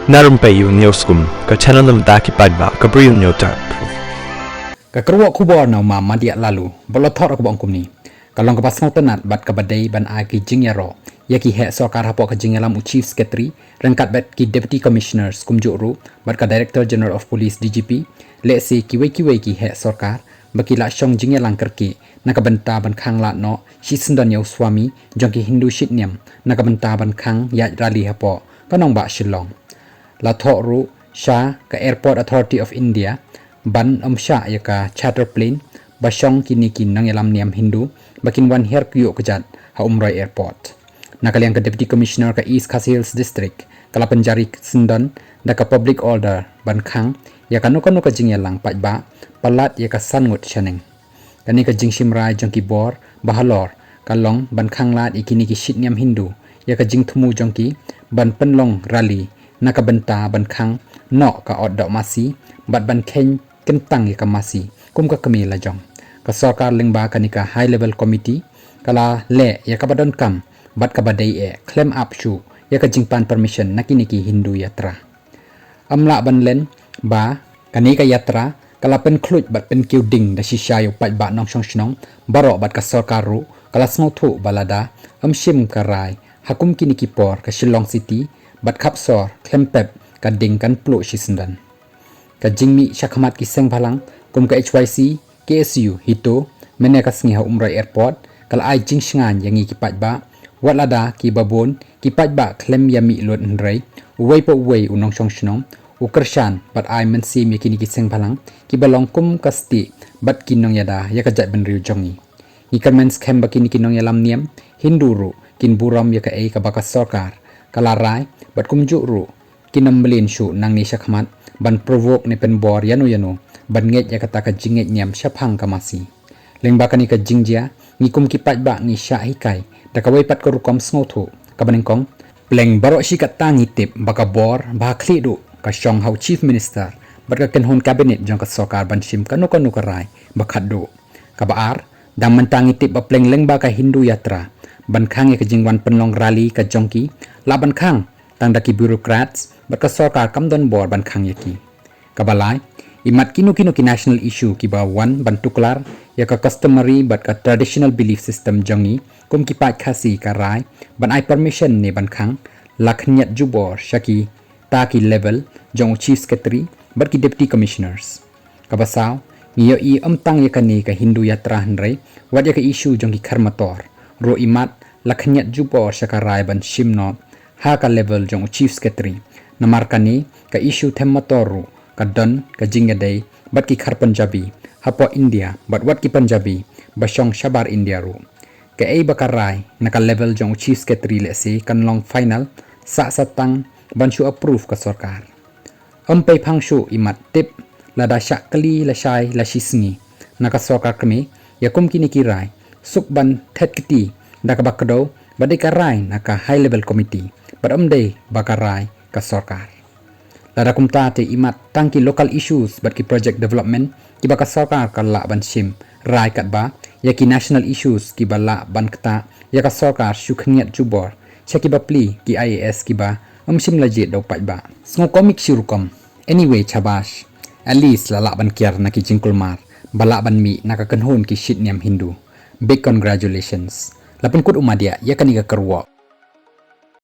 Na Rympei U ke channel nabynta ki paidbah ke Bri U Hynñiewtrep. Ka kerwak kubor na ma Madiah lalu, bolotor ke bangkum ni. Kalong ke pasang tenat bat ke badai ban Iaki Jingiaroh, Iaki hek Sorkar hapok ke Jingiaroh Chief Secretary, rengkat bat ki Deputy Commissioners kumjuru, bat ke Director General of Police DGP, lek si kiwai ki hek Sorkar, baki lak syong Jingiaroh kerki, nak benta ban khang lat no, si sendan yau suami, jong ki Hindu shitniam, nak benta ban khang yat rali hapok, kanong ba Shillong. La thok ru Shah ke Airport Authority of India ban Shah ya ka charter plane basyong kini nang yalam niam Hindu bakin wan her kyo kejat ha Umrah Airport. Nakaliang ke Deputy Commissioner ke East Khasi Distrik kala penjari sendan da ka public order ban khang ya ka nuka jingyalang paidbah palat ya ka sangut shaneng. Kani ka jingshimrai jong ki bor bahalor kalong ban khang lat ikini ki shit niam Hindu ya ka jing thumu jong ki ban penlong rally nak benta ban khang nok ka od dok masi bat ban khen kentang ka masi kum ka kami la jong ka Sorkar Lyngngoh kanika high level committee kala le ya ka badon kam bat ka badai claim up shu ya ka jingpan permission nakini ki Hindu yatra amla ban len ba kanika yatra kala pen khluj bat pen kyrteng da shisha yo paidbah nong shong shnong baroh bat ka Sorkar ru kala snothu balada shim karai hakum kini ki por ka Shillong city bat kapsor klempep ka ding kan plu shisendan ka jingmi shakhamat ki seng phalang kum ka HYC KSU hito mene ka sngi ha Umrah Airport kal ai jing shngan yangi ki paidbah walada ki babon ki paidbah klem yami lot nrei uwei po uwei unong shong shnong u Kyrshan bat ai mensi mi kini ki seng phalang ki balong kum ka sti bat kinong yada ya ka jat ben riu jongi ni kan scam ba kini kinong yalam niam Hindu ru kin buram ya ka ka baka Sorkar kala rai bat kumjuk ru kinam melin shu nang ni shakhamat ban provoke ni pen bor yanu ban nget ya kata ka jinget nyam shaphang ka masi Lyngngoh kani ka jingjia ni kum ki paidbah ni sha hikai da ka pat ka rukom snothu ka banengkong pleng baroh shi ka tangi tip baka bor ba khli du ka shong hau chief minister bat ka kenhon cabinet jong ka Sorkar ban shim kanu ka rai bakhat du ka baar dam mentangi tip ba pleng Lyngngoh ka Hindu yatra ban khang ya ka jingwan penlong rally ka jongki la ban khang tang daki bureaucrats bat ka Sorkar kamdon bor ban khang yaki kabalai imat kinu ki national issue ki ba wan ban tuklar ya ka customary bat ka traditional belief system jongi kum ki pat Khasi ka rai ban ai permission ne ban khang lakhnyat jubor shaki ta ki level jong chief secretary bat ki deputy commissioners kabasaw niyo i amtang yakani ka Hindu yatra hanrei wat ya ka issue jong ki kharmator ro imat lakhnyat jubor shaka rai ban shimno ha ka level jong chief secretary namarkani ka issue themmatoru ka don ka jingadei bat ki khar Punjabi hapo India bat wat ki Punjabi basyong shabar India ru ka bakarai na ka level jong chief secretary le si kan long final sa satang ban shu approve ka Sorkar pei phangshu imat tip lada shakli la shai la shisngi na ka Sorkar kami yakum kini kirai sukban thetkiti da ka bakdo badai karai na ka high level committee but bakarai ka Sorkar lada kumta te imat tangki local issues bat ki project development ki baka Sorkar kala ban shim rai kat ba ya ki national issues ki bala ban kta ya ka Sorkar shukhniat jubor chaki bapli ki IAS ki ba shim lajit do paidbah sngo komik shirukom anyway chabash at least lala ban Kiar na ki jingkulmar bala ban mi na ka kanhon ki shit niam Hindu big congratulations lapun kut Madiah Iakane ka kerwak